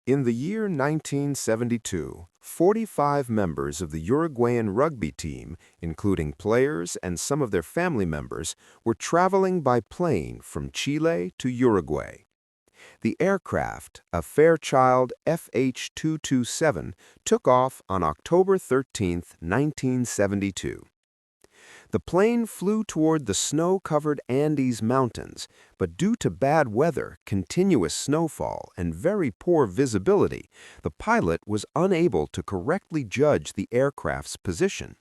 In the year 1972, 45 members of the Uruguayan rugby team, including players and some of their family members, were traveling by plane from Chile to Uruguay. The aircraft, a Fairchild FH-227, took off on October 13, 1972. The plane flew toward the snow-covered Andes Mountains, but due to bad weather, continuous snowfall, and very poor visibility, the pilot was unable to correctly judge the aircraft's position.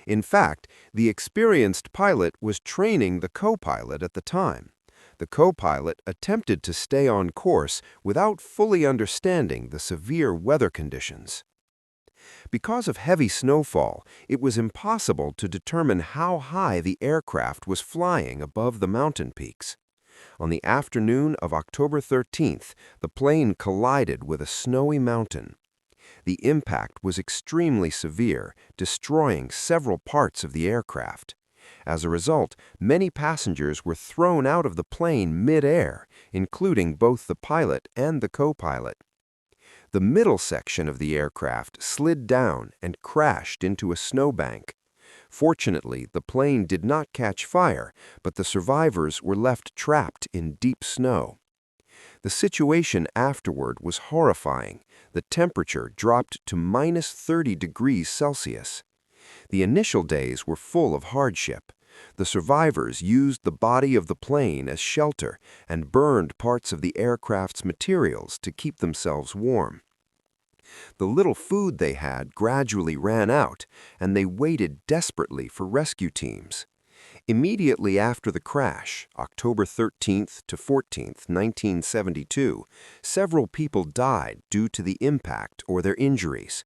In fact, the experienced pilot was training the co-pilot at the time. The co-pilot attempted to stay on course without fully understanding the severe weather conditions. Because of heavy snowfall, it was impossible to determine how high the aircraft was flying above the mountain peaks. On the afternoon of October 13th, the plane collided with a snowy mountain. The impact was extremely severe, destroying several parts of the aircraft. As a result, many passengers were thrown out of the plane mid-air, including both the pilot and the co-pilot. The middle section of the aircraft slid down and crashed into a snowbank. Fortunately, the plane did not catch fire, but the survivors were left trapped in deep snow. The situation afterward was horrifying. The temperature dropped to minus 30 degrees Celsius. The initial days were full of hardship. The survivors used the body of the plane as shelter and burned parts of the aircraft's materials to keep themselves warm. The little food they had gradually ran out, and they waited desperately for rescue teams. Immediately after the crash, October 13th to 14th, 1972, several people died due to the impact or their injuries.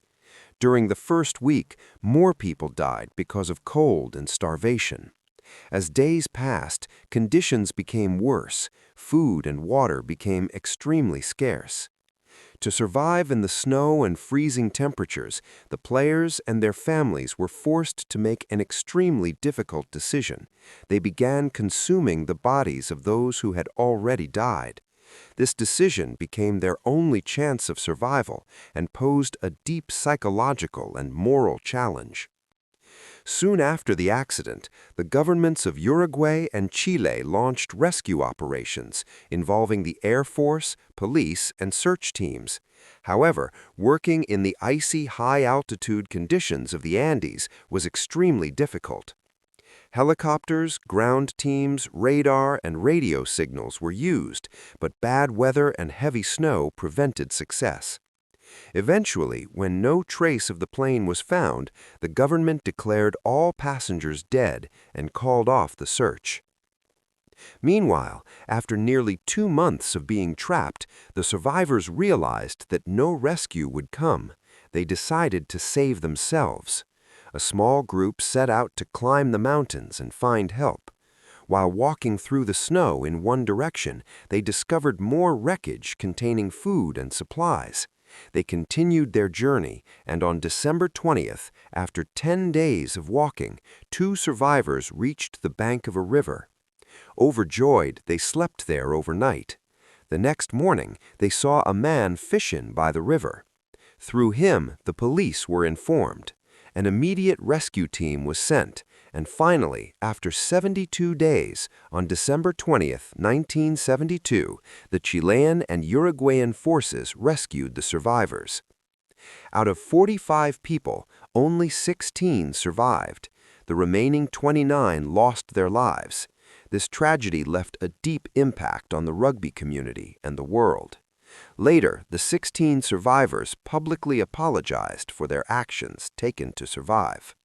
During the first week, more people died because of cold and starvation. As days passed, conditions became worse. Food and water became extremely scarce. To survive in the snow and freezing temperatures, the players and their families were forced to make an extremely difficult decision. They began consuming the bodies of those who had already died. This decision became their only chance of survival and posed a deep psychological and moral challenge. Soon after the accident, the governments of Uruguay and Chile launched rescue operations involving the Air Force, police, and search teams. However, working in the icy high-altitude conditions of the Andes was extremely difficult. Helicopters, ground teams, radar, and radio signals were used, but bad weather and heavy snow prevented success. Eventually, when no trace of the plane was found, the government declared all passengers dead and called off the search. Meanwhile, after nearly 2 months of being trapped, the survivors realized that no rescue would come. They decided to save themselves. A small group set out to climb the mountains and find help. While walking through the snow in one direction, they discovered more wreckage containing food and supplies. They continued their journey, and on December 20th, after 10 days of walking, 2 survivors reached the bank of a river. Overjoyed, they slept there overnight. The next morning, they saw a man fishing by the river. Through him, the police were informed. An immediate rescue team was sent, and finally, after 72 days, on December 20th, 1972, the Chilean and Uruguayan forces rescued the survivors. Out of 45 people, only 16 survived. The remaining 29 lost their lives. This tragedy left a deep impact on the rugby community and the world. Later, the 16 survivors publicly apologized for their actions taken to survive.